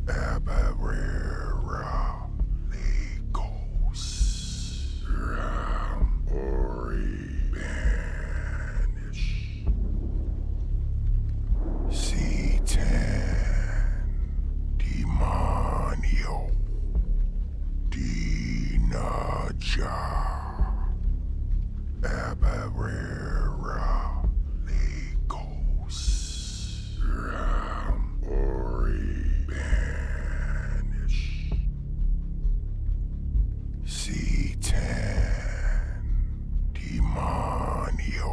Abarera Legos Ram Ori Banish C10 Demonio Dinaja Abarera Legos Ram Ori Banish C10 Demonio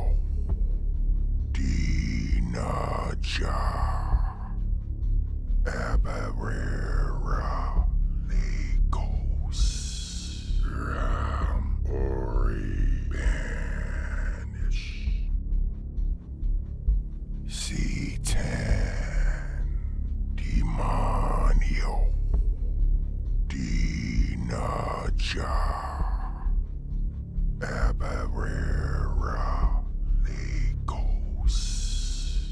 Dinaja Abarera Legos Ram Ori Banish C10 Demonio Dinaja Abarera Legos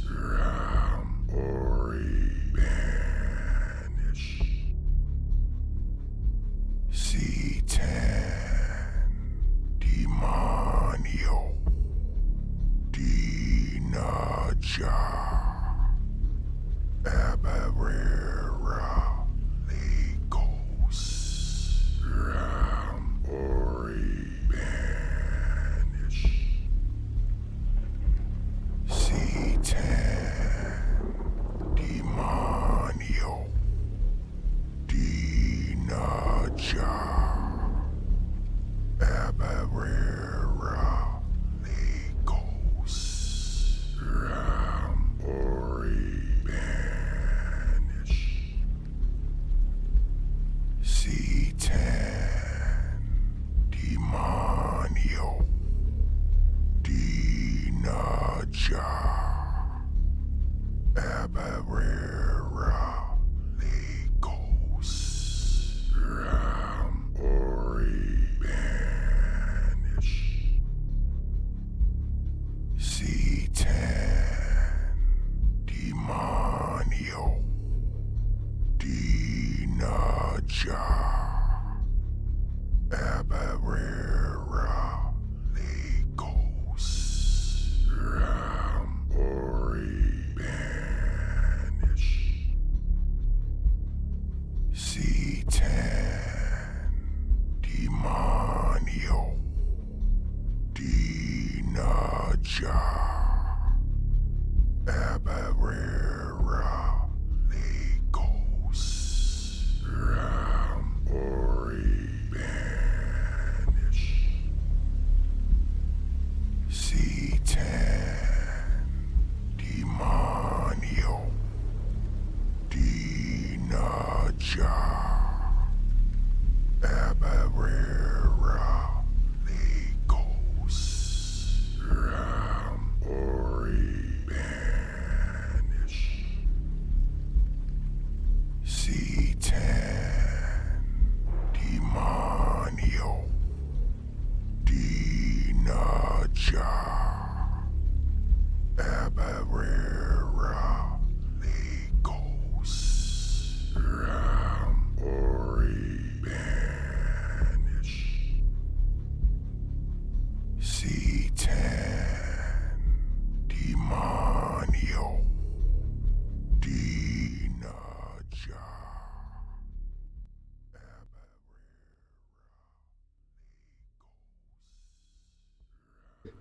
Ram Ori Banish C10 Demonio Dinaja Abarera Legos Ram Ori Banish C10 Demonio Dinaja Abarera Legos Ram Ori Banish C10 Demonio Dinaja Abarera Legos Ram Ori Banish C10 Demonio Dinaja Abarera Legos Ram Ori Banish C10 Demonio Dinaja Abarera Legos Ram Ori Banish C10 Demonio Dinaja Abarera Legos Ram Ori Banish C10 Demonio Dinaja Abarera Legos Ram Ori Banish C10 Demonio Dinaja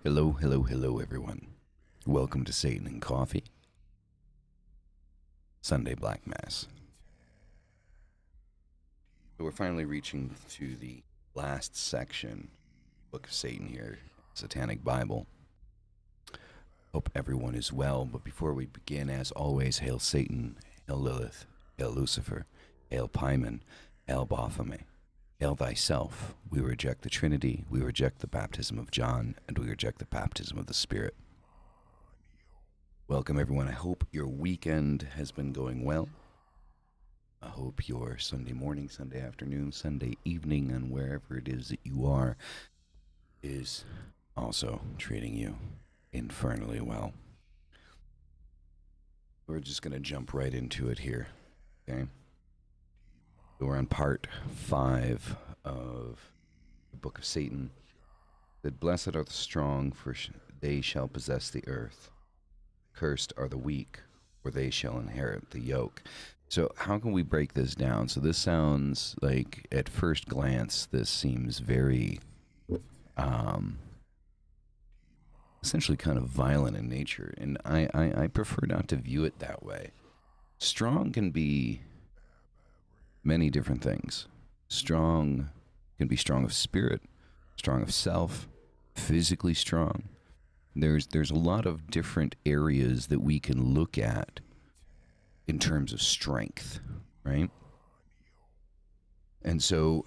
Hello, hello, hello, everyone. Welcome to Satan and Coffee, Sunday Black Mass. So we're finally reaching to the last section, Book of Satan here, Satanic Bible. Hope everyone is well, but before we begin, as always, hail Satan, hail Lilith, hail Lucifer, hail Pyman, hail Baphomet, hail thyself. We reject the Trinity, we reject the baptism of John, and we reject the baptism of the Spirit. Welcome, everyone. I hope your weekend has been going well. I hope your Sunday morning, Sunday afternoon, Sunday evening, and wherever it is that you are, is also treating you infernally well. We're just going to jump right into it here. Okay. So we're on part 5 of the Book of Satan. That blessed are the strong, for they shall possess the earth. Cursed are the weak, for they shall inherit the yoke. So how can we break this down? So this sounds like, at first glance, this seems very, essentially kind of violent in nature. And I prefer not to view it that way. Strong can be many different things. Strong can be strong of spirit, strong of self, physically strong. There's a lot of different areas that we can look at in terms of strength, right? And so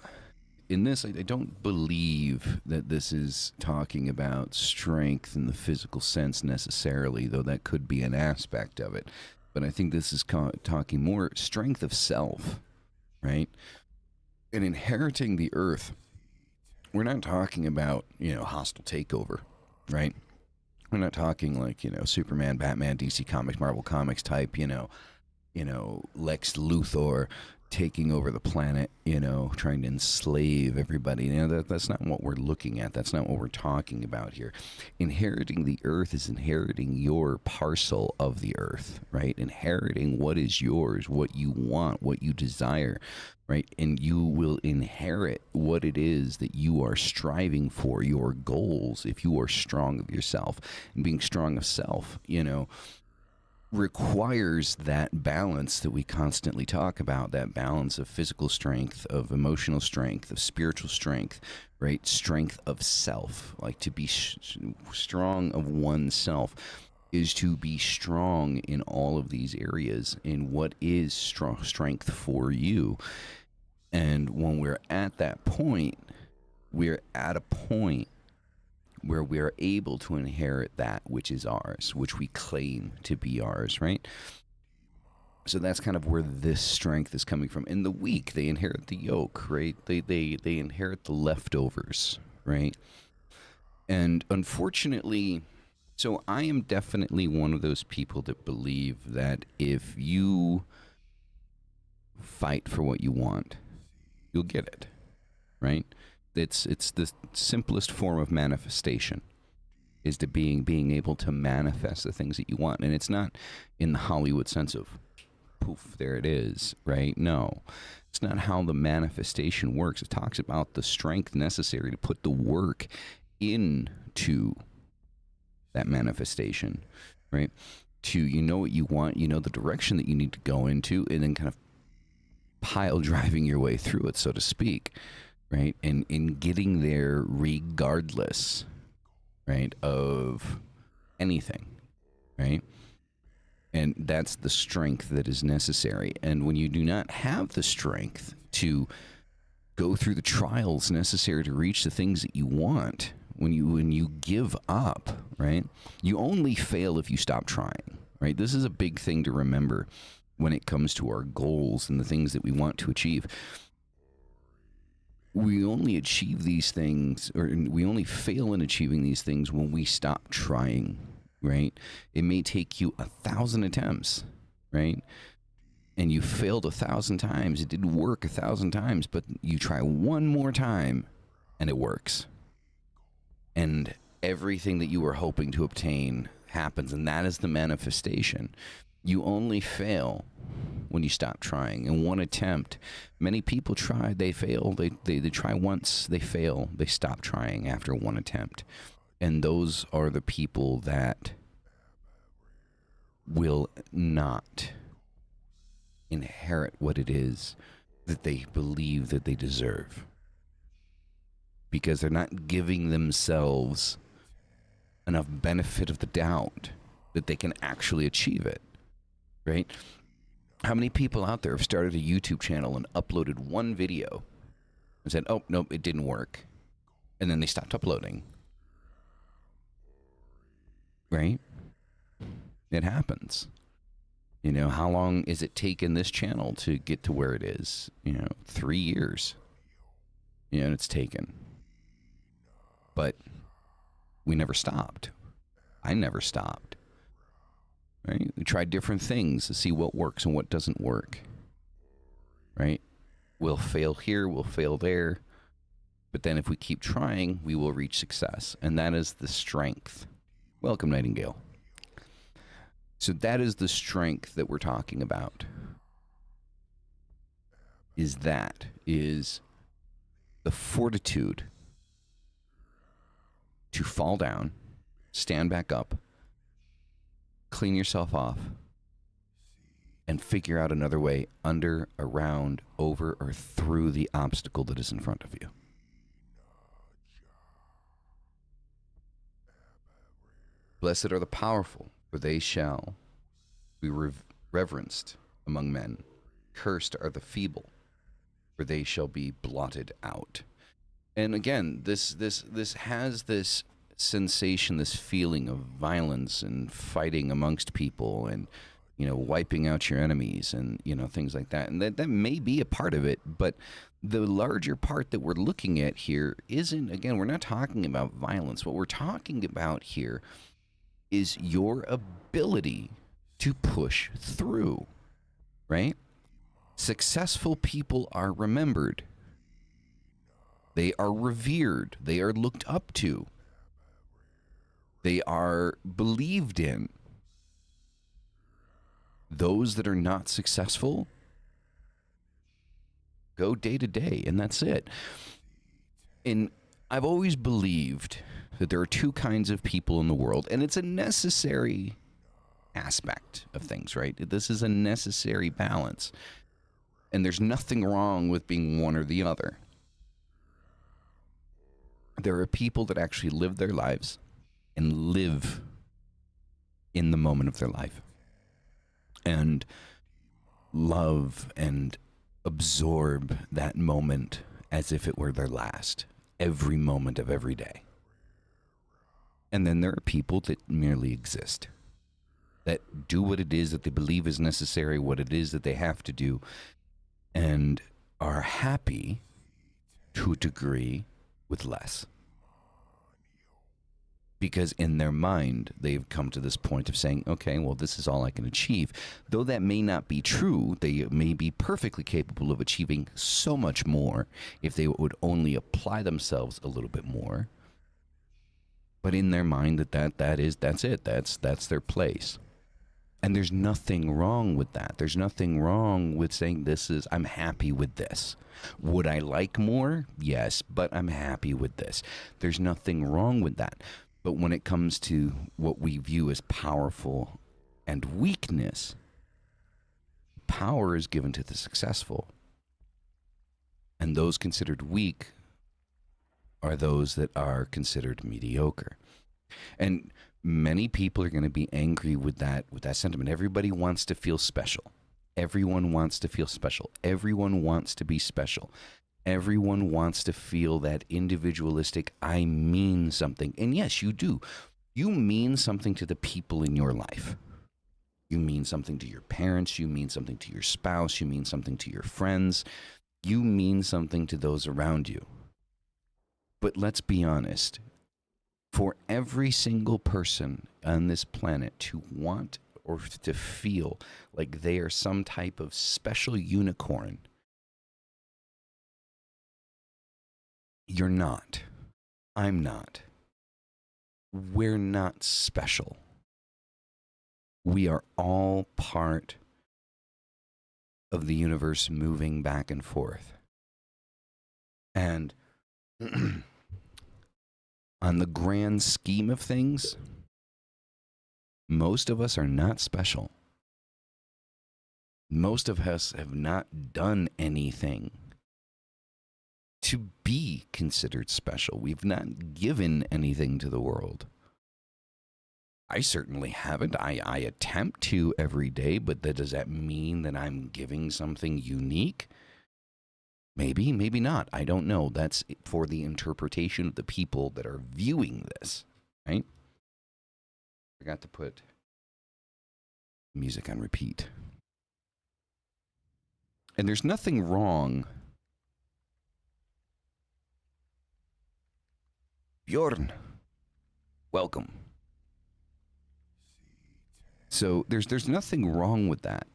in this, I don't believe that this is talking about strength in the physical sense necessarily, though that could be an aspect of it. But I think this is talking more strength of self, right? And inheriting the earth. We're not talking about, hostile takeover, right? We're not talking like, Superman, Batman, DC Comics, Marvel Comics type, Lex Luthor taking over the planet, trying to enslave everybody. That's not what we're looking at. That's not what we're talking about here. Inheriting the earth is inheriting your parcel of the earth, right? Inheriting what is yours, what you want, what you desire, right? And you will inherit what it is that you are striving for, your goals, if you are strong of yourself. And being strong of self, requires that balance that we constantly talk about, that balance of physical strength, of emotional strength, of spiritual strength, right? Strength of self, like to be strong of oneself is to be strong in all of these areas in what is strength for you. And when we're at that point, we're at a point where we are able to inherit that which is ours, which we claim to be ours, right? So that's kind of where this strength is coming from. In the weak, they inherit the yoke, right? They inherit the leftovers, right? And unfortunately, so I am definitely one of those people that believe that if you fight for what you want, you'll get it, right? It's the simplest form of manifestation, is to being able to manifest the things that you want. And it's not in the Hollywood sense of poof, there it is, right? No, it's not how the manifestation works. It talks about the strength necessary to put the work into that manifestation, right? To, what you want, the direction that you need to go into, and then kind of pile driving your way through it, so to speak. Right, and in getting there regardless, right, of anything, right? And that's the strength that is necessary. And when you do not have the strength to go through the trials necessary to reach the things that you want, when you give up, right, you only fail if you stop trying, right? This is a big thing to remember when it comes to our goals and the things that we want to achieve. We only achieve these things, or we only fail in achieving these things when we stop trying, right? It may take you 1,000 attempts, right? And you failed 1,000 times. It didn't work 1,000 times, but you try one more time and it works. And everything that you were hoping to obtain happens, and that is the manifestation. You only fail when you stop trying. In one attempt, many people try, they fail, they try once, they fail, they stop trying after one attempt. And those are the people that will not inherit what it is that they believe that they deserve. Because they're not giving themselves enough benefit of the doubt that they can actually achieve it, right? How many people out there have started a YouTube channel and uploaded one video and said, oh, nope, it didn't work, and then they stopped uploading, right? It happens. How long is it taken this channel to get to where it is? 3 years. And it's taken. But we never stopped. I never stopped. right? We try different things to see what works and what doesn't work, right? We'll fail here, we'll fail there. But then if we keep trying, we will reach success. And that is the strength. Welcome, Nightingale. So that is the strength that we're talking about. Is the fortitude to fall down, stand back up, clean yourself off, and figure out another way under, around, over, or through the obstacle that is in front of you. Blessed are the powerful, for they shall be reverenced among men. Cursed are the feeble, for they shall be blotted out. And again, this has this sensation, this feeling of violence and fighting amongst people, and wiping out your enemies, and things like that. And that may be a part of it, but the larger part that we're looking at here isn't. Again, we're not talking about violence. What we're talking about here is your ability to push through, right? Successful people are remembered. They are revered. They are looked up to. They are believed in. Those that are not successful go day to day, and that's it. And I've always believed that there are two kinds of people in the world, and it's a necessary aspect of things, right? This is a necessary balance. And there's nothing wrong with being one or the other. There are people that actually live their lives and live in the moment of their life and love and absorb that moment as if it were their last, every moment of every day. And then there are people that merely exist, that do what it is that they believe is necessary, what it is that they have to do, and are happy to a degree with less. Because in their mind, they've come to this point of saying, okay, well, this is all I can achieve. Though that may not be true, they may be perfectly capable of achieving so much more if they would only apply themselves a little bit more. But in their mind, that's it. That's their place. And there's nothing wrong with that. There's nothing wrong with saying I'm happy with this. Would I like more? Yes, but I'm happy with this. There's nothing wrong with that. But when it comes to what we view as powerful and weakness, power is given to the successful. And those considered weak are those that are considered mediocre. And many people are going to be angry with that sentiment. Everybody wants to feel special. Everyone wants to feel special. Everyone wants to be special. Everyone wants to feel that individualistic, I mean something. And yes, you do. You mean something to the people in your life. You mean something to your parents. You mean something to your spouse. You mean something to your friends. You mean something to those around you. But let's be honest. For every single person on this planet to want or to feel like they are some type of special unicorn, you're not. I'm not. We're not special. We are all part of the universe moving back and forth. And on the grand scheme of things, most of us are not special. Most of us have not done anything to be considered special. We've not given anything to the world. I certainly haven't. I attempt to every day, but does that mean that I'm giving something unique? Maybe, maybe not. I don't know. That's for the interpretation of the people that are viewing this, right? Forgot to put music on repeat. And there's nothing wrong. Bjorn, welcome. So there's nothing wrong with that.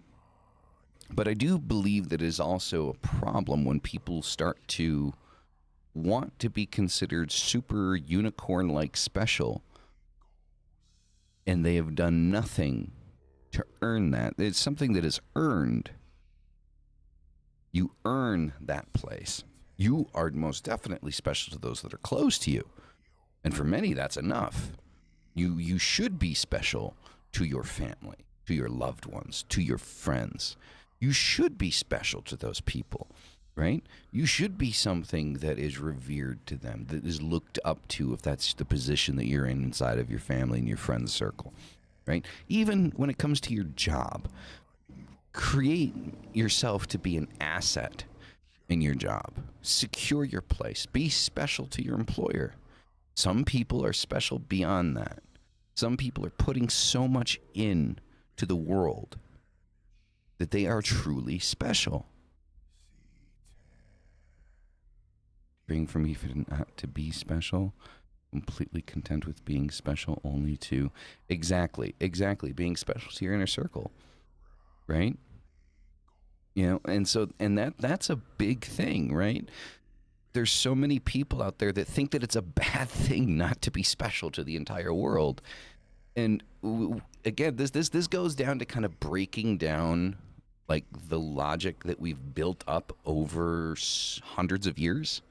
But I do believe that it is also a problem when people start to want to be considered super unicorn like special and they have done nothing to earn that. It's something that is earned. You earn that place. You are most definitely special to those that are close to you. And for many, that's enough. You should be special to your family, to your loved ones, to your friends. You should be special to those people, right? You should be something that is revered to them, that is looked up to if that's the position that you're in inside of your family and your friends circle, right? Even when it comes to your job, create yourself to be an asset in your job. Secure your place. Be special to your employer. Some people are special beyond that. Some people are putting so much in to the world that they are truly special. Bring from me for not to be special, completely content with being special only to exactly being special to your inner circle, right? And that's a big thing, right? There's so many people out there that think that it's a bad thing not to be special to the entire world. And again, this goes down to kind of breaking down like the logic that we've built up over hundreds of years,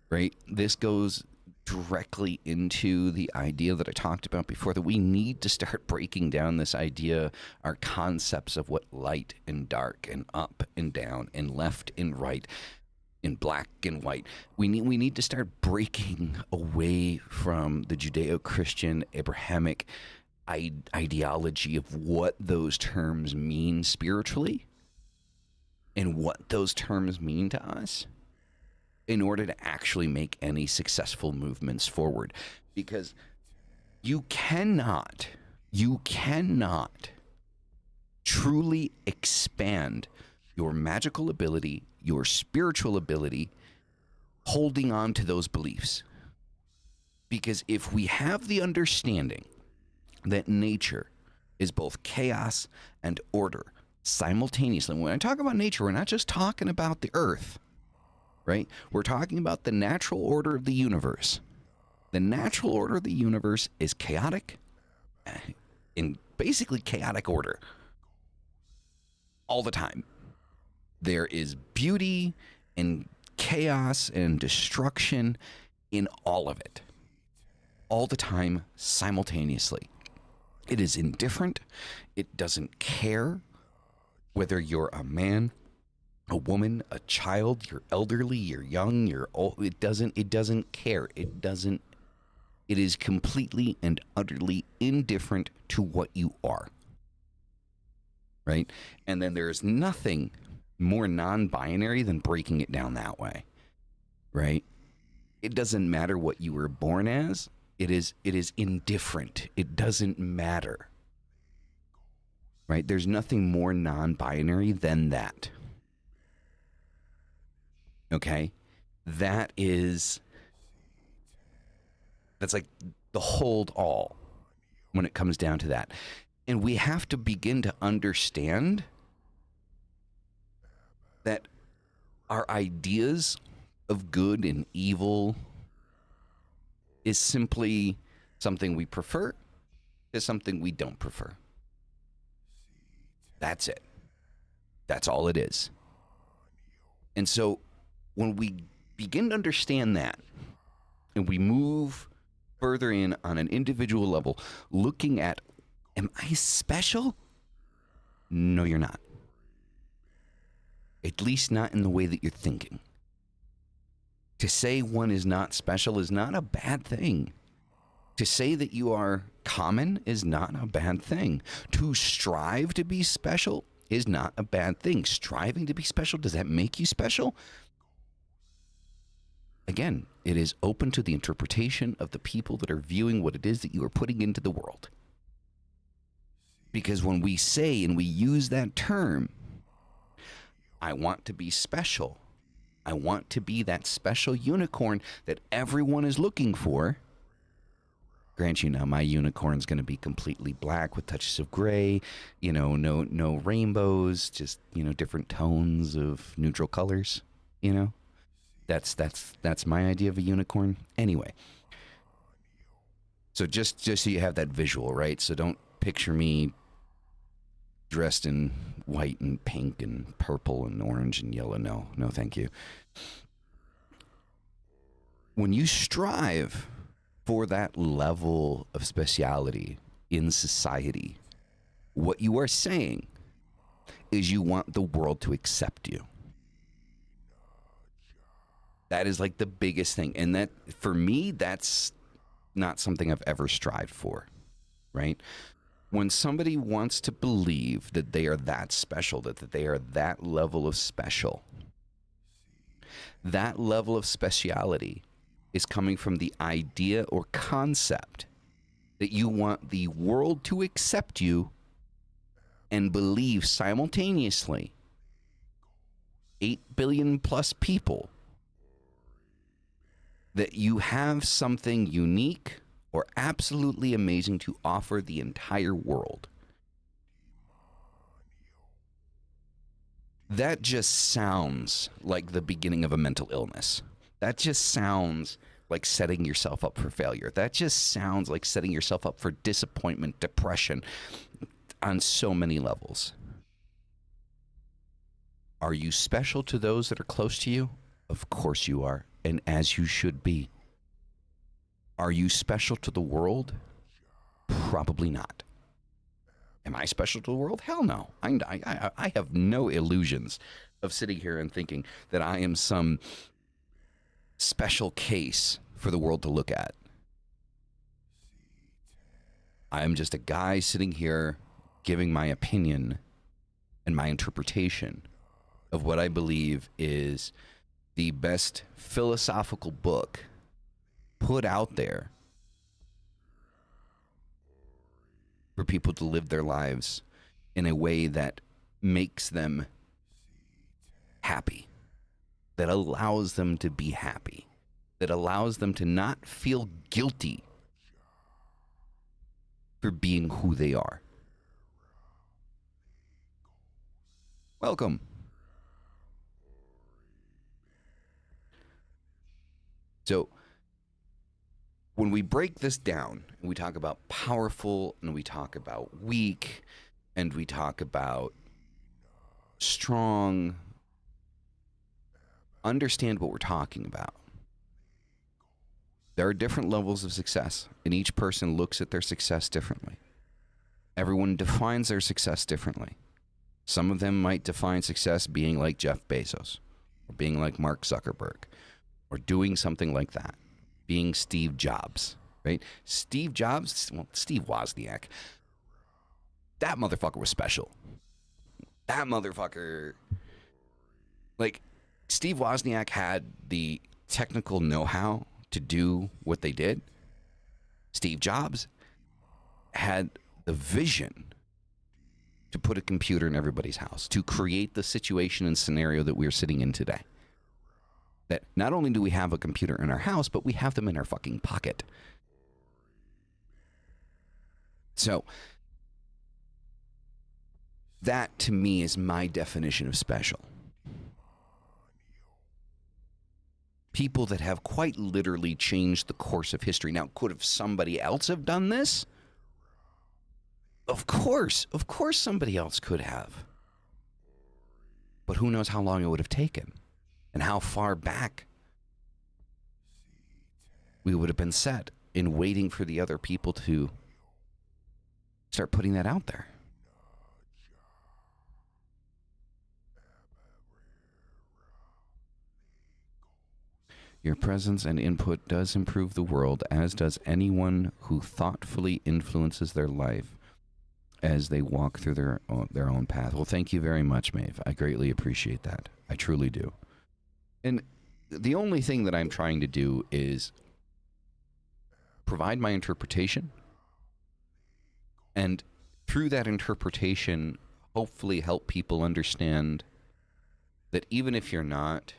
right? This goes directly into the idea that I talked about before, that we need to start breaking down this idea, our concepts of what light and dark and up and down and left and right and black and white. We need to start breaking away from the Judeo-Christian Abrahamic ideology of what those terms mean spiritually and what those terms mean to us in order to actually make any successful movements forward. Because you cannot truly expand your magical ability, your spiritual ability, holding on to those beliefs. Because if we have the understanding that nature is both chaos and order simultaneously, when I talk about nature, we're not just talking about the earth, right? We're talking about the natural order of the universe. The natural order of the universe is chaotic, in basically chaotic order all the time. There is beauty and chaos and destruction in all of it, all the time, simultaneously. It is indifferent. It doesn't care whether you're a man, a woman, a child, you're elderly, you're young, you're old. It doesn't care. It is completely and utterly indifferent to what you are. Right? And then there's nothing more non-binary than breaking it down that way. Right? It doesn't matter what you were born as. It is indifferent. It doesn't matter. Right? There's nothing more non-binary than that. Okay? That's like the hold all when it comes down to that. And we have to begin to understand that our ideas of good and evil is simply something we prefer, is something we don't prefer. That's it. That's all it is. And so when we begin to understand that, and we move further in on an individual level, looking at, am I special? No, you're not. At least not in the way that you're thinking. To say one is not special is not a bad thing. To say that you are common is not a bad thing. To strive to be special is not a bad thing. Striving to be special, does that make you special? Again, it is open to the interpretation of the people that are viewing what it is that you are putting into the world. Because when we say and we use that term, I want to be special, I want to be that special unicorn that everyone is looking for, grant you now, my unicorn's going to be completely black with touches of gray, no rainbows, just, different tones of neutral colors, That's my idea of a unicorn. Anyway, so just so you have that visual, right? So don't picture me dressed in white and pink and purple and orange and yellow. No, thank you. When you strive for that level of speciality in society, what you are saying is you want the world to accept you. That is like the biggest thing. And that, for me, that's not something I've ever strived for, right? When somebody wants to believe that they are that special, that they are that level of special, that level of speciality is coming from the idea or concept that you want the world to accept you and believe simultaneously 8 billion plus people that you have something unique or absolutely amazing to offer the entire world. That just sounds like the beginning of a mental illness. That just sounds like setting yourself up for failure. That just sounds like setting yourself up for disappointment, depression, on so many levels. Are you special to those that are close to you? Of course you are, and as you should be. Are you special to the world? Probably not. Am I special to the world? Hell no. I have no illusions of sitting here and thinking that I am some special case for the world to look at. I am just a guy sitting here giving my opinion and my interpretation of what I believe is the best philosophical book put out there for people to live their lives in a way that makes them happy, that allows them to be happy, that allows them to not feel guilty for being who they are. Welcome. So, when we break this down and we talk about powerful and we talk about weak and we talk about strong, understand what we're talking about. There are different levels of success, and each person looks at their success differently. Everyone defines their success differently. Some of them might define success being like Jeff Bezos, or being like Mark Zuckerberg, or doing something like that, being Steve Jobs, right? Steve Jobs, well, Steve Wozniak, that motherfucker was special. That motherfucker, like, Steve Wozniak had the technical know-how to do what they did. Steve Jobs had the vision to put a computer in everybody's house, to create the situation and scenario that we're sitting in today. That not only do we have a computer in our house, but we have them in our fucking pocket. So, that to me is my definition of special. People that have quite literally changed the course of history. Now, could have somebody else have done this? Of course somebody else could have. But who knows how long it would have taken and how far back we would have been set in waiting for the other people to start putting that out there. Your presence and input does improve the world, as does anyone who thoughtfully influences their life as they walk through their own path. Well, thank you very much, Maeve. I greatly appreciate that. I truly do. And the only thing that I'm trying to do is provide my interpretation, and through that interpretation, hopefully help people understand that even if you're not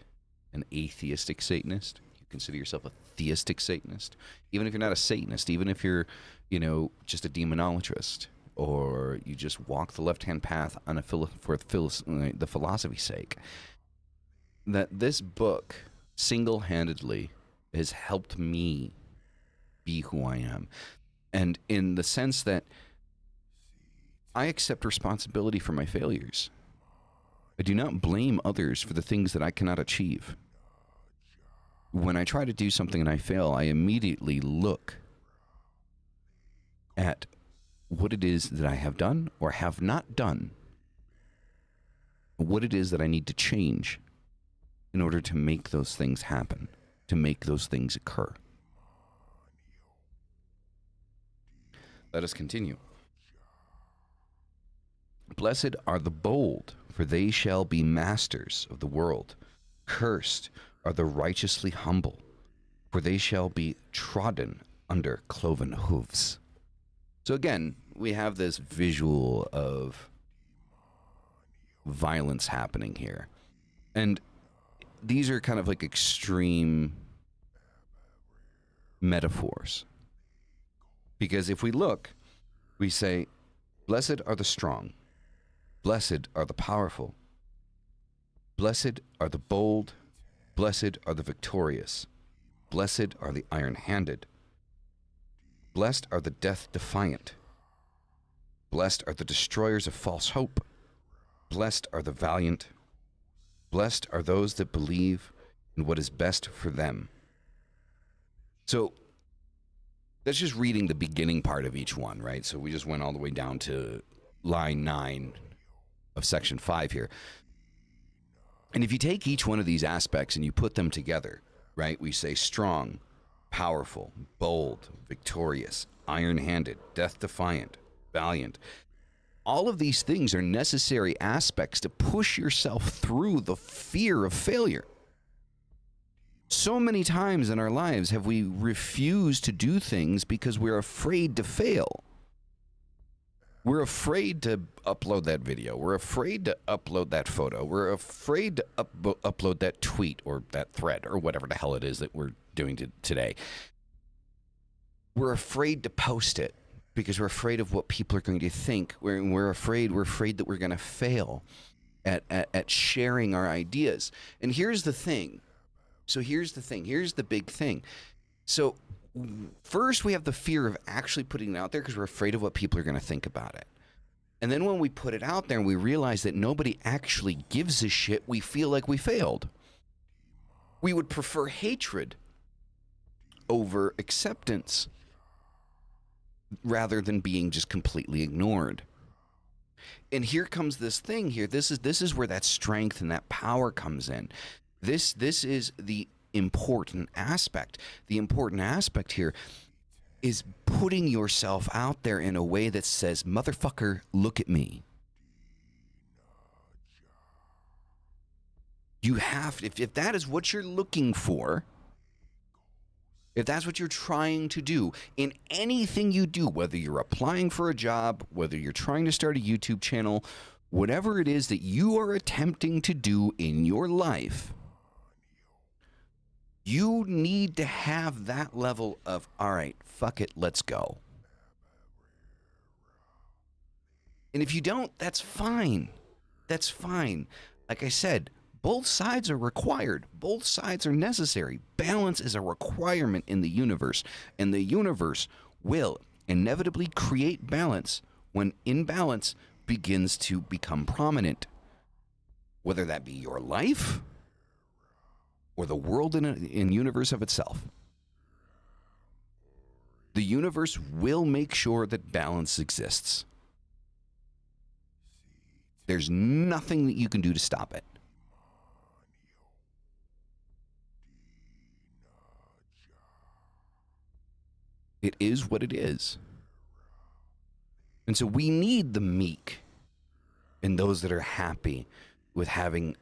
an atheistic Satanist, you consider yourself a theistic Satanist, even if you're not a Satanist, even if you're, just a demonologist, or you just walk the left-hand path on for the philosophy's sake, that this book single-handedly has helped me be who I am. And in the sense that I accept responsibility for my failures. I do not blame others for the things that I cannot achieve. When I try to do something and I fail, I immediately look at what it is that I have done or have not done, what it is that I need to change in order to make those things happen, to make those things occur. Let us continue. Blessed are the bold, for they shall be masters of the world. Cursed are the righteously humble, for they shall be trodden under cloven hooves. So again, we have this visual of violence happening here. And these are kind of like extreme metaphors. Because if we look, we say, blessed are the strong. Blessed are the powerful. Blessed are the bold. Blessed are the victorious. Blessed are the iron-handed. Blessed are the death-defiant. Blessed are the destroyers of false hope. Blessed are the valiant. Blessed are those that believe in what is best for them. So that's just reading the beginning part of each one, right? So we just went all the way down to line 9 of section 5 here. And if you take each one of these aspects and you put them together, right? We say strong, powerful, bold, victorious, iron-handed, death-defiant, valiant. All of these things are necessary aspects to push yourself through the fear of failure. So many times in our lives have we refused to do things because we're afraid to fail. We're afraid to upload that video. We're afraid to upload that photo. We're afraid to upload that tweet or that thread or whatever the hell it is that we're doing today. We're afraid to post it because we're afraid of what people are going to think. We're afraid that we're going to fail at sharing our ideas. And here's the thing. Here's the big thing. So first we have the fear of actually putting it out there because we're afraid of what people are going to think about it. And then when we put it out there and we realize that nobody actually gives a shit, we feel like we failed. We would prefer hatred over acceptance rather than being just completely ignored. And here comes this thing here. This is where that strength and that power comes in. This is the important aspect. The important aspect here is putting yourself out there in a way that says, motherfucker, look at me. You have, if that is what you're looking for, if that's what you're trying to do in anything you do, whether you're applying for a job, whether you're trying to start a YouTube channel, whatever it is that you are attempting to do in your life, you need to have that level of, all right, fuck it, let's go. And if you don't, that's fine. That's fine. Like I said, both sides are required. Both sides are necessary. Balance is a requirement in the universe, and the universe will inevitably create balance when imbalance begins to become prominent. Whether that be your life or the world in universe of itself. The universe will make sure that balance exists. There's nothing that you can do to stop it. It is what it is. And so we need the meek and those that are happy with having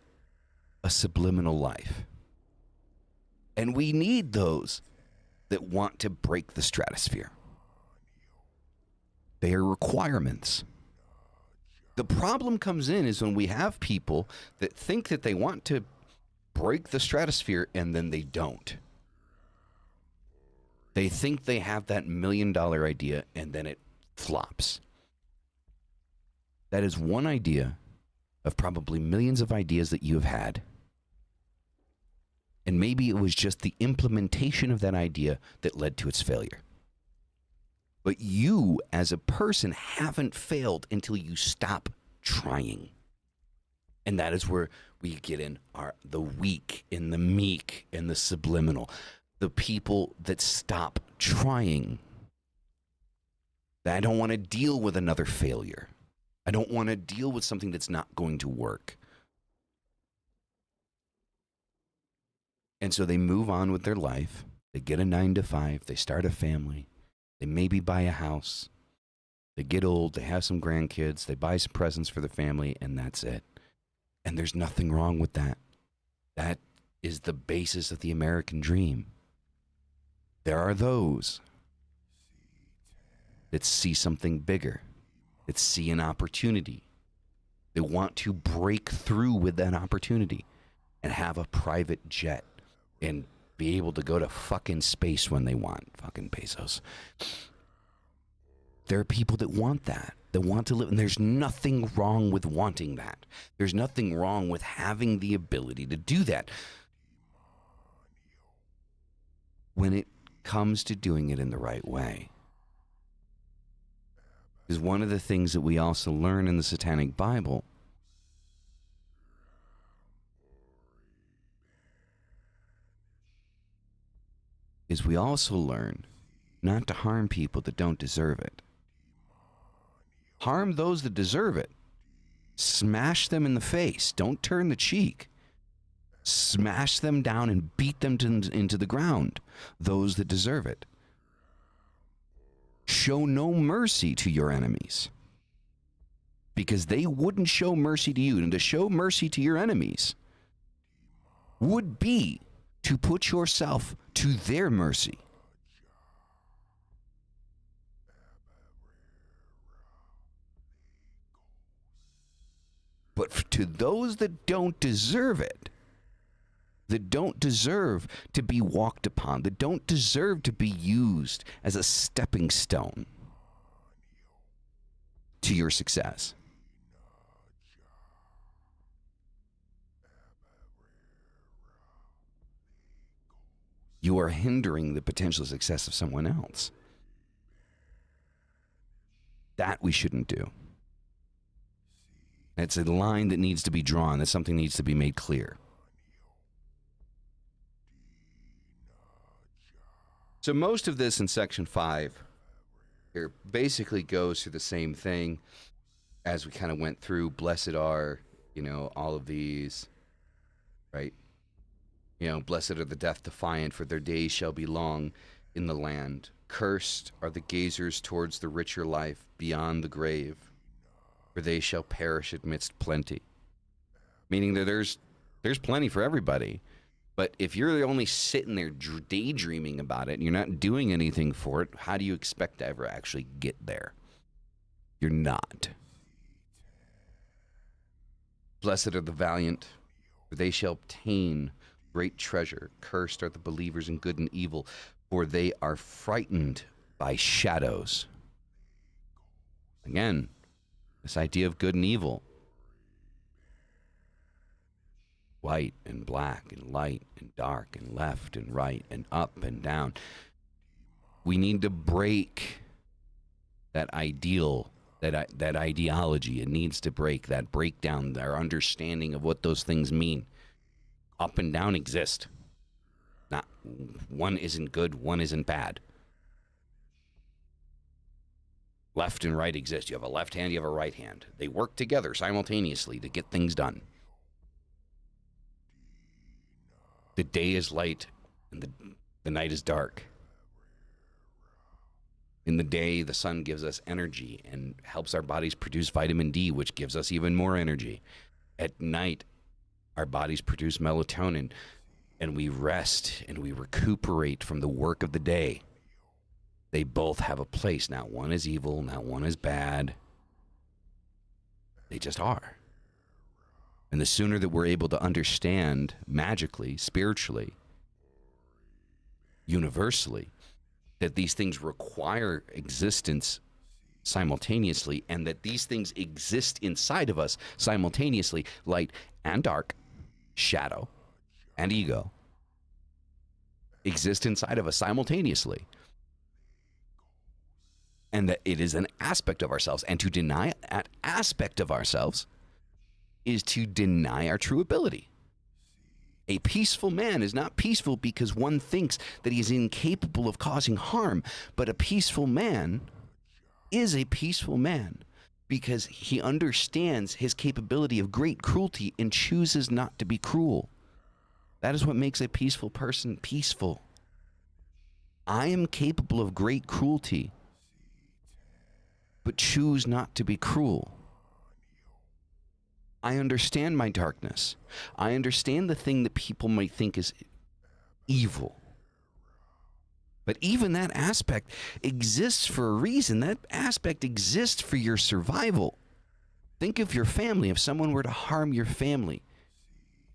a subliminal life. And we need those that want to break the stratosphere. They are requirements. The problem comes in is when we have people that think that they want to break the stratosphere and then they don't. They think they have that $1 million idea and then it flops. That is one idea of probably millions of ideas that you have had. And maybe it was just the implementation of that idea that led to its failure. But you, as a person, haven't failed until you stop trying. And that is where we get in the weak and the meek and the subliminal. The people that stop trying. I don't want to deal with another failure. I don't want to deal with something that's not going to work. And so they move on with their life. They get a 9-to-5. They start a family. They maybe buy a house. They get old. They have some grandkids. They buy some presents for the family, and that's it. And there's nothing wrong with that. That is the basis of the American dream. There are those that see something bigger, that see an opportunity. They want to break through with that opportunity and have a private jet and be able to go to fucking space when they want. Fucking Bezos. There are people that want that want to live, and there's nothing wrong with wanting that. There's nothing wrong with having the ability to do that. When it comes to doing it in the right way. Is one of the things that we also learn in the Satanic Bible is we also learn not to harm people that don't deserve it. Harm those that deserve it. Smash them in the face. Don't turn the cheek. Smash them down and beat them into the ground. Those that deserve it. Show no mercy to your enemies. Because they wouldn't show mercy to you. And to show mercy to your enemies would be to put yourself to their mercy. But to those that don't deserve it, that don't deserve to be walked upon, that don't deserve to be used as a stepping stone to your success, you are hindering the potential success of someone else. That we shouldn't do. It's a line that needs to be drawn, that something needs to be made clear. So most of this in section 5 here basically goes through the same thing as we kind of went through. Blessed are, all of these, right? Blessed are the death defiant, for their days shall be long in the land. Cursed are the gazers towards the richer life beyond the grave, for they shall perish amidst plenty. Meaning that there's plenty for everybody. But if you're only sitting there daydreaming about it and you're not doing anything for it, how do you expect to ever actually get there? You're not. Blessed are the valiant, for they shall obtain great treasure. Cursed are the believers in good and evil, for they are frightened by shadows. Again, this idea of good and evil. White and black and light and dark and left and right and up and down. We need to break that ideal, that ideology. It needs to break that breakdown, our understanding of what those things mean. Up and down exist. Not one isn't good, one isn't bad. Left and right exist. You have a left hand, you have a right hand. They work together simultaneously to get things done. The day is light and the night is dark. In the day, the sun gives us energy and helps our bodies produce vitamin D, which gives us even more energy. At night, our bodies produce melatonin, and we rest and we recuperate from the work of the day. They both have a place. Not one is evil, not one is bad. They just are. And the sooner that we're able to understand magically, spiritually, universally, that these things require existence simultaneously, and that these things exist inside of us simultaneously, light and dark, shadow and ego exist inside of us simultaneously, and that it is an aspect of ourselves, and to deny that aspect of ourselves is to deny our true ability. A peaceful man is not peaceful because one thinks that he is incapable of causing harm, but a peaceful man is a peaceful man because he understands his capability of great cruelty and chooses not to be cruel. That is what makes a peaceful person peaceful. I am capable of great cruelty, but choose not to be cruel. I understand my darkness. I understand the thing that people might think is evil. But even that aspect exists for a reason. That aspect exists for your survival. Think of your family. If someone were to harm your family,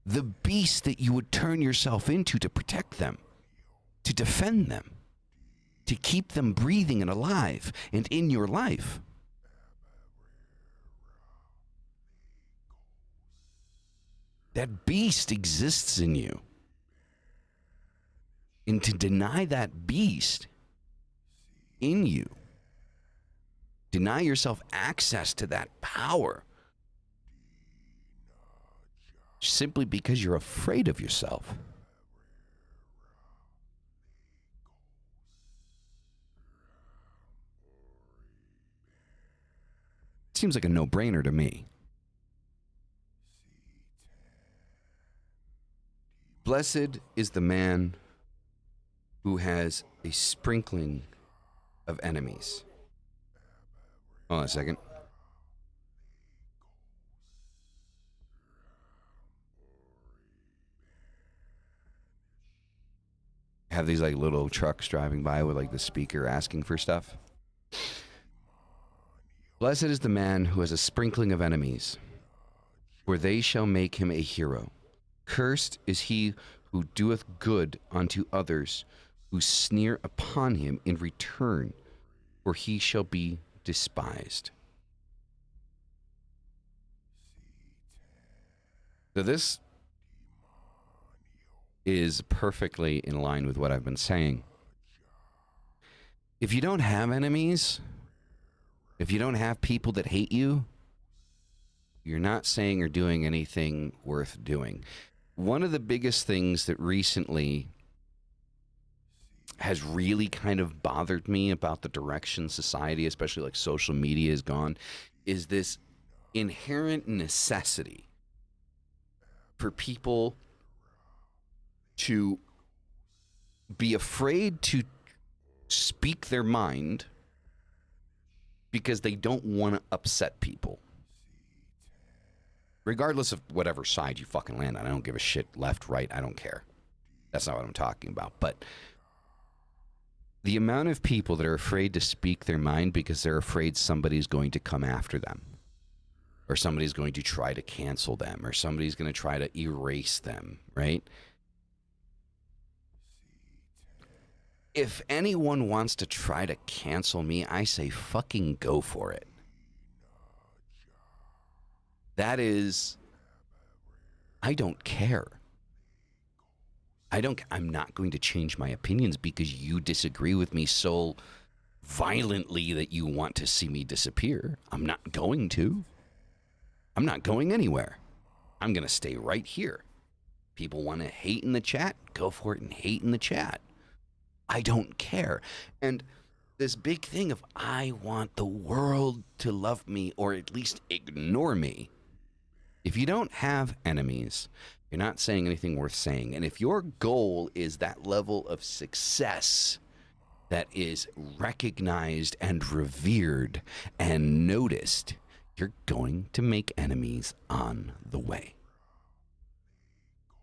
the beast that you would turn yourself into to protect them, to defend them, to keep them breathing and alive and in your life. That beast exists in you. And to deny that beast in you, deny yourself access to that power, simply because you're afraid of yourself. Seems like a no-brainer to me. Blessed is the man who has a sprinkling of enemies. Hold on a second. Have these like little trucks driving by with like the speaker asking for stuff. Blessed is the man who has a sprinkling of enemies, for they shall make him a hero. Cursed is he who doeth good unto others, who sneer upon him in return, for he shall be despised. So this is perfectly in line with what I've been saying. If you don't have enemies, if you don't have people that hate you, you're not saying or doing anything worth doing. One of the biggest things that recently has really kind of bothered me about the direction society, especially like social media, has gone, is this inherent necessity for people to be afraid to speak their mind because they don't want to upset people. Regardless of whatever side you fucking land on. I don't give a shit, left, right, I don't care. That's not what I'm talking about. But the amount of people that are afraid to speak their mind because they're afraid somebody's going to come after them, or somebody's going to try to cancel them, or somebody's going to try to erase them, right? If anyone wants to try to cancel me, I say fucking go for it. That is, I don't care. I'm not going to change my opinions because you disagree with me so violently that you want to see me disappear. I'm not going to. I'm not going anywhere. I'm going to stay right here. People want to hate in the chat, go for it and hate in the chat. I don't care. And this big thing of I want the world to love me or at least ignore me. If you don't have enemies, you're not saying anything worth saying. And if your goal is that level of success that is recognized and revered and noticed, you're going to make enemies on the way.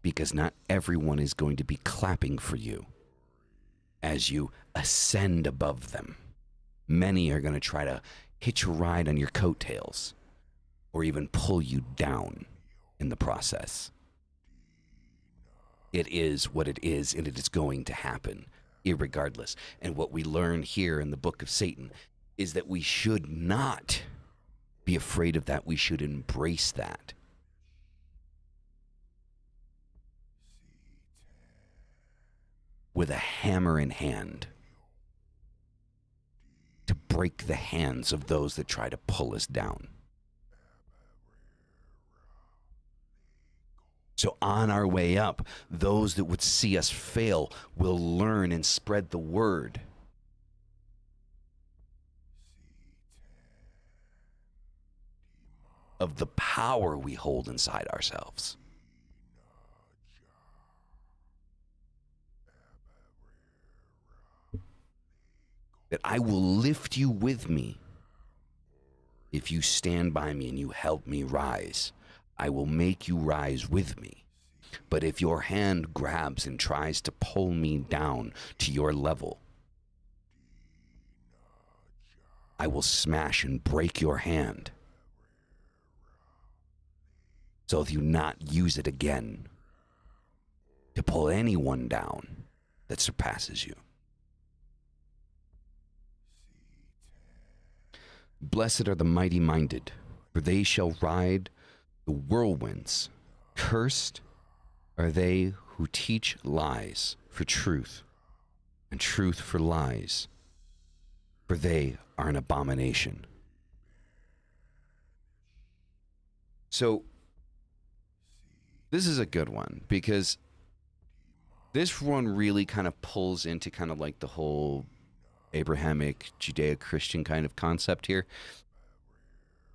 Because not everyone is going to be clapping for you as you ascend above them. Many are going to try to hitch a ride on your coattails or even pull you down in the process. It is what it is, and it is going to happen. irregardless. And what we learn here in the book of Satan is that we should not be afraid of that. We should embrace that. With a hammer in hand, to break the hands of those that try to pull us down. So on our way up, those that would see us fail will learn and spread the word. Of the power we hold inside ourselves. That I will lift you with me if you stand by me and you help me rise. I will make you rise with me. But if your hand grabs and tries to pull me down to your level, I will smash and break your hand, so that you not use it again to pull anyone down that surpasses you. Blessed are the mighty-minded, for they shall ride the whirlwinds. Cursed are they who teach lies for truth, and truth for lies, for they are an abomination. So, this is a good one, because this one really kind of pulls into kind of like the whole Abrahamic, Judeo-Christian kind of concept here,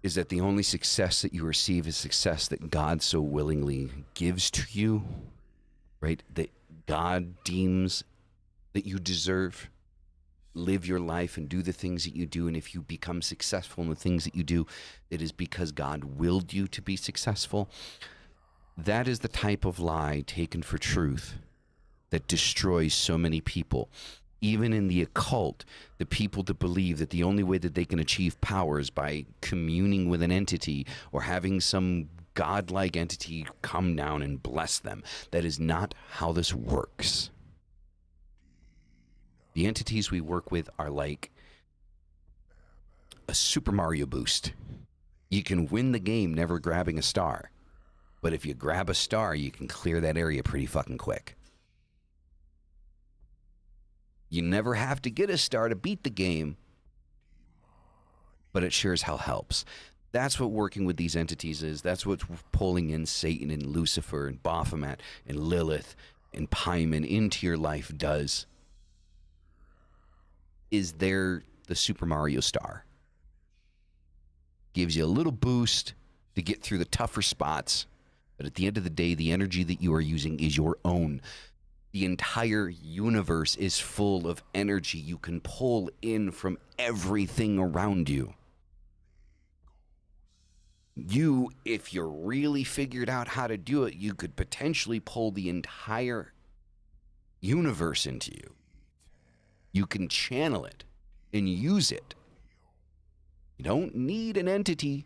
is that the only success that you receive is success that God so willingly gives to you, right? That God deems that you deserve. Live your life and do the things that you do, and if you become successful in the things that you do, it is because God willed you to be successful. That is the type of lie taken for truth that destroys so many people. Even in the occult, the people that believe that the only way that they can achieve power is by communing with an entity or having some godlike entity come down and bless them. That is not how this works. The entities we work with are like a Super Mario boost. You can win the game never grabbing a star, but if you grab a star, you can clear that area pretty fucking quick. You never have to get a star to beat the game, but it sure as hell helps. That's what working with these entities is. That's what pulling in Satan and Lucifer and Baphomet and Lilith and Paimon into your life does. Is they're the Super Mario star. Gives you a little boost to get through the tougher spots, but at the end of the day, the energy that you are using is your own. The entire universe is full of energy you can pull in from everything around you. You, if you're really figured out how to do it, you could potentially pull the entire universe into you. You can channel it and use it. You don't need an entity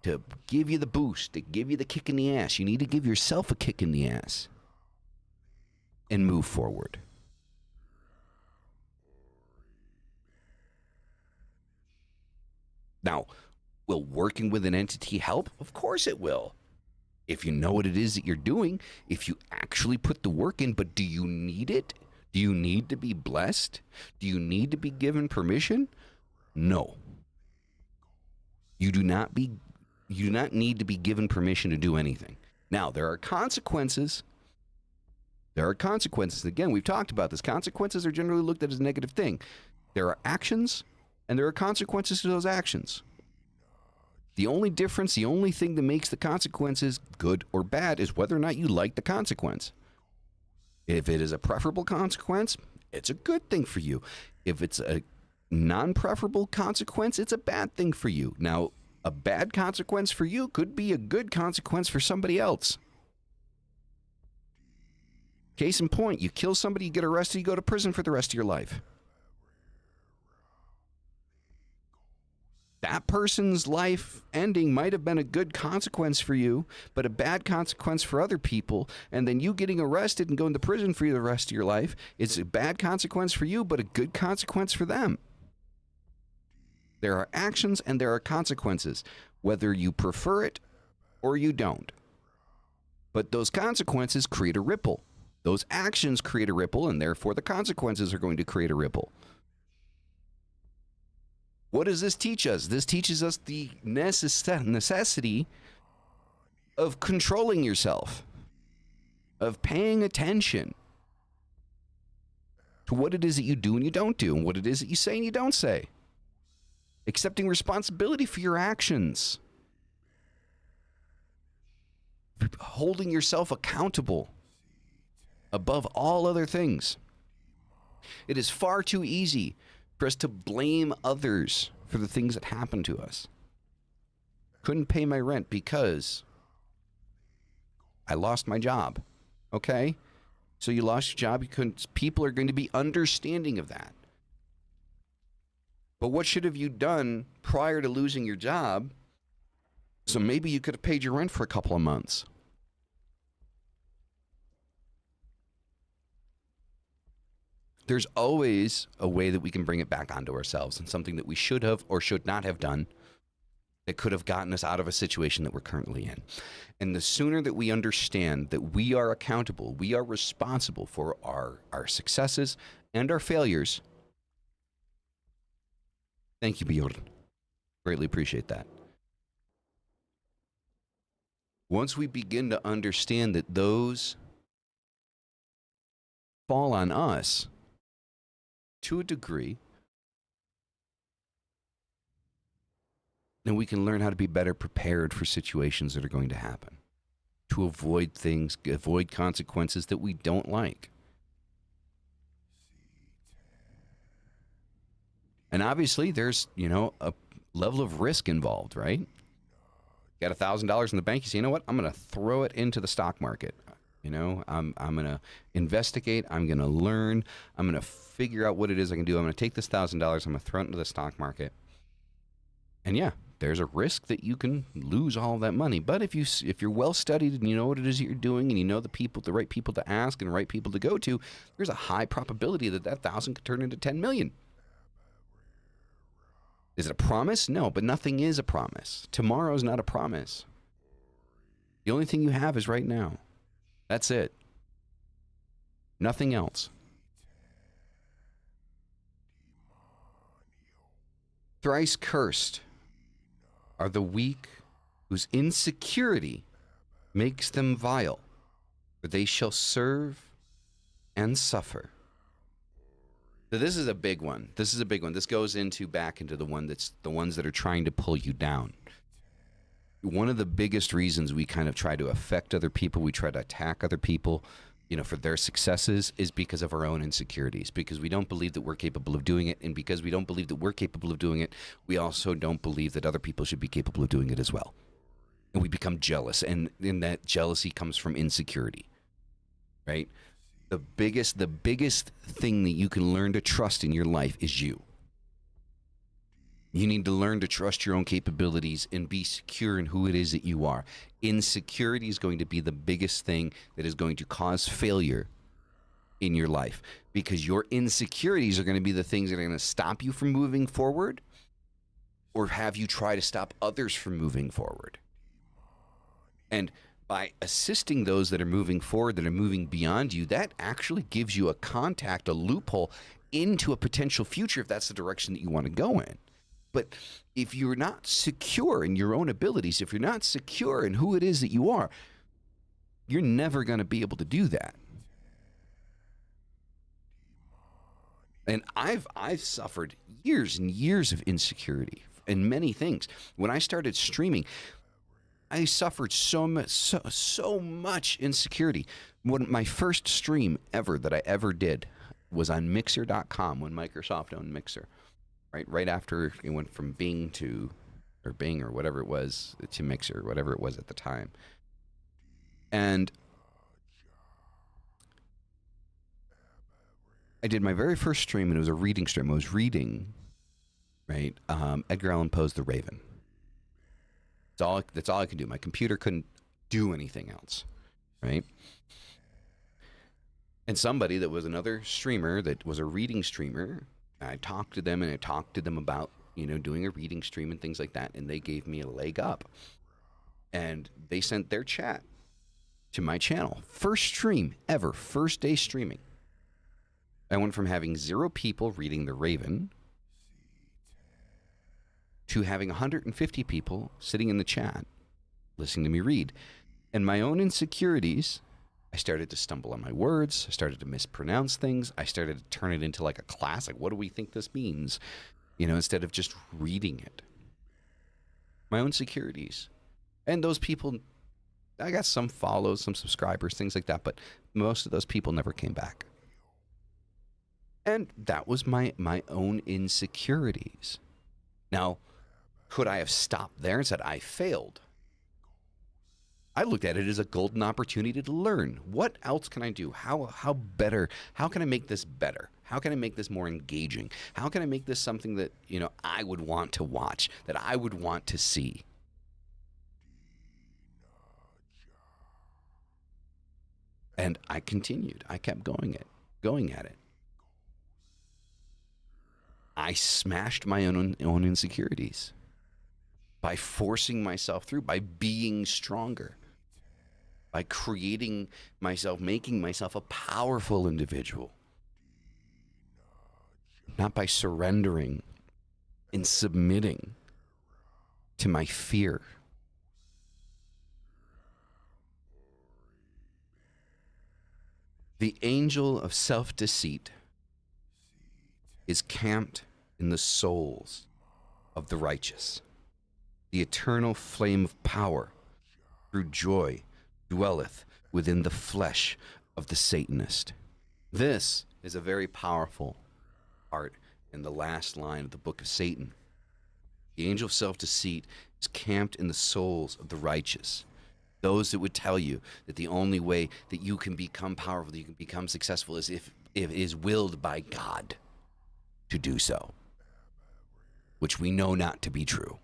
to give you the boost, to give you the kick in the ass. You need to give yourself a kick in the ass and move forward. Now, will working with an entity help? Of course it will. If you know what it is that you're doing, if you actually put the work in, but do you need it? Do you need to be blessed? Do you need to be given permission? No. You do not need to be given permission to do anything. Now, there are consequences. There are consequences. Again, we've talked about this. Consequences are generally looked at as a negative thing. There are actions, and there are consequences to those actions. The only difference, the only thing that makes the consequences good or bad is whether or not you like the consequence. If it is a preferable consequence, it's a good thing for you. If it's a non-preferable consequence, it's a bad thing for you. Now, a bad consequence for you could be a good consequence for somebody else. Case in point, you kill somebody, you get arrested, you go to prison for the rest of your life. that person's life ending might have been a good consequence for you, but a bad consequence for other people. And then you getting arrested and going to prison for the rest of your life is a bad consequence for you, but a good consequence for them. There are actions and there are consequences, whether you prefer it or you don't. But those consequences create a ripple. Those actions create a ripple, and therefore the consequences are going to create a ripple. What does this teach us? This teaches us the necessity of controlling yourself, of paying attention to what it is that you do and you don't do, and what it is that you say and you don't say. Accepting responsibility for your actions. Holding yourself accountable above all other things. It is far too easy for us to blame others for the things that happen to us. Couldn't pay my rent because I lost my job. Okay? So you lost your job. People are going to be understanding of that. But what should have you done prior to losing your job? So maybe you could have paid your rent for a couple of months. There's always a way that we can bring it back onto ourselves, and something that we should have or should not have done that could have gotten us out of a situation that we're currently in. And the sooner that we understand that we are accountable, we are responsible for our successes and our failures. Thank you, Bjorn. Greatly appreciate that. Once we begin to understand that those fall on us, to a degree, then we can learn how to be better prepared for situations that are going to happen, to avoid consequences that we don't like. And obviously there's, a level of risk involved, right? Got $1,000 in the bank, you say, you know what? I'm going to throw it into the stock market. I'm going to investigate. I'm going to learn. I'm going to figure out what it is I can do. I'm going to take this $1,000. I'm going to throw it into the stock market. And yeah, there's a risk that you can lose all of that money. But if you're well studied and you know what it is that you're doing, and you know the right people to ask and the right people to go to, there's a high probability that 1,000 could turn into 10 million. Is it a promise? No, but nothing is a promise. Tomorrow is not a promise. The only thing you have is right now. That's it. Nothing else. Thrice cursed are the weak whose insecurity makes them vile, for they shall serve and suffer. So this is a big one. This goes back into the ones that are trying to pull you down. One of the biggest reasons we kind of try to affect other people, we try to attack other people, for their successes, is because of our own insecurities, because we don't believe that we're capable of doing it. And because we don't believe that we're capable of doing it, we also don't believe that other people should be capable of doing it as well. And we become jealous. And in that jealousy comes from insecurity, right? The biggest thing that you can learn to trust in your life is you. You need to learn to trust your own capabilities and be secure in who it is that you are. Insecurity is going to be the biggest thing that is going to cause failure in your life, because your insecurities are going to be the things that are going to stop you from moving forward, or have you try to stop others from moving forward. And by assisting those that are moving forward, that are moving beyond you, that actually gives you a loophole into a potential future if that's the direction that you want to go in. But if you're not secure in your own abilities, if you're not secure in who it is that you are, you're never going to be able to do that. And I've suffered years and years of insecurity in many things. When I started streaming, I suffered so much insecurity. My first stream ever that I ever did was on Mixer.com, when Microsoft owned Mixer. Right after it went from Bing or whatever it was, to Mixer, whatever it was at the time. And I did my very first stream, and it was a reading stream. I was reading, right? Edgar Allan Poe's The Raven. That's all I could do. My computer couldn't do anything else, right? And somebody that was another streamer that was a reading streamer, I talked to them and I talked to them about, doing a reading stream and things like that. And they gave me a leg up. And they sent their chat to my channel. First stream ever, first day streaming. I went from having 0 people reading The Raven to having 150 people sitting in the chat listening to me read. And my own insecurities, I started to stumble on my words. I started to mispronounce things. I started to turn it into like a class. Like, what do we think this means? Instead of just reading it. My own insecurities. And those people, I got some follows, some subscribers, things like that, but most of those people never came back. And that was my own insecurities. Now, could I have stopped there and said, I failed? I looked at it as a golden opportunity to learn. What else can I do? How better? How can I make this better? How can I make this more engaging? How can I make this something that, I would want to watch, that I would want to see? And I continued. I kept going at it. I smashed my own insecurities by forcing myself through, by being stronger, by creating myself, making myself a powerful individual, not by surrendering and submitting to my fear. The angel of self-deceit is camped in the souls of the righteous. The eternal flame of power through joy dwelleth within the flesh of the Satanist. This is a very powerful part in the last line of the book of Satan. The angel of self-deceit is camped in the souls of the righteous. Those that would tell you that the only way that you can become powerful, that you can become successful, is if it is willed by God to do so, which we know not to be true.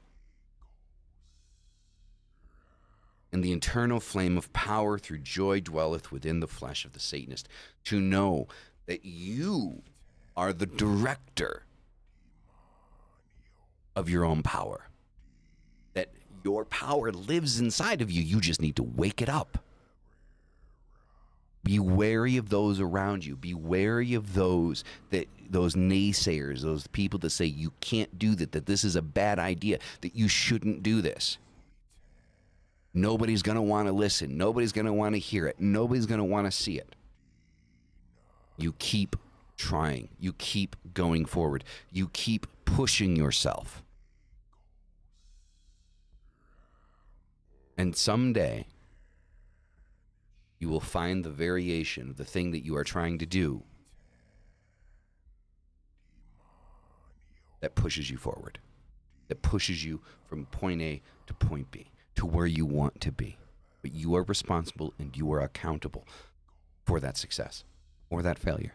And the eternal flame of power through joy dwelleth within the flesh of the Satanist, to know that you are the director of your own power, that your power lives inside of you. You just need to wake it up. Be wary of those around you. Be wary of those naysayers, those people that say you can't do that this is a bad idea, that you shouldn't do this. Nobody's going to want to listen. Nobody's going to want to hear it. Nobody's going to want to see it. You keep trying. You keep going forward. You keep pushing yourself. And someday, you will find the variation of the thing that you are trying to do that pushes you forward, that pushes you from point A to point B, to where you want to be. But you are responsible and you are accountable for that success or that failure.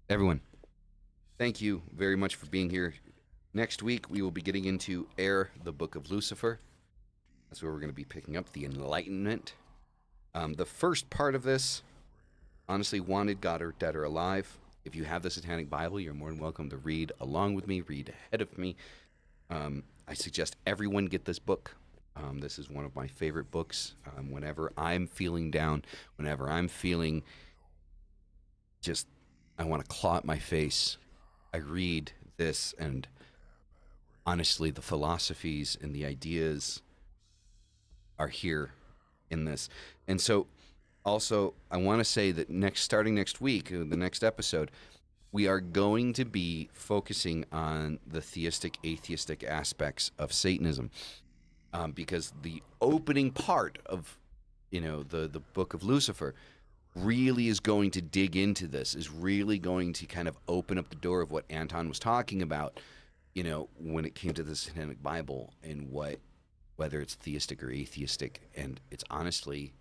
Everyone, thank you very much for being here. Next week, we will be getting into Air, the Book of Lucifer. That's where we're going to be picking up the Enlightenment. The first part of this, honestly, Wanted, God, or Dead or Alive. If you have the Satanic Bible, you're more than welcome to read along with me, read ahead of me. I suggest everyone get this book. This is one of my favorite books. Whenever I'm feeling down, whenever I'm feeling just, I want to claw at my face, I read this, and honestly, the philosophies and the ideas are here in this. And so, also, I want to say that starting next week, the next episode, we are going to be focusing on the theistic, atheistic aspects of Satanism, because the opening part of, the Book of Lucifer really is going to dig into this, is really going to kind of open up the door of what Anton was talking about, when it came to the Satanic Bible and whether it's theistic or atheistic. And it's honestly,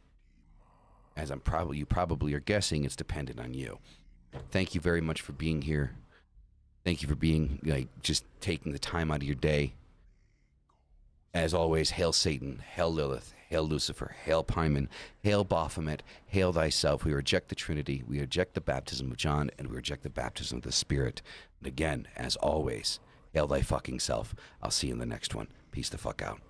as you probably are guessing, it's dependent on you. Thank you very much for being here. Thank you for being, like, just taking the time out of your day. As always, hail Satan, hail Lilith, hail Lucifer, hail Pyman, hail Baphomet, hail thyself. We reject the Trinity, we reject the baptism of John, and we reject the baptism of the Spirit. And again, as always, hail thy fucking self. I'll see you in the next one. Peace the fuck out.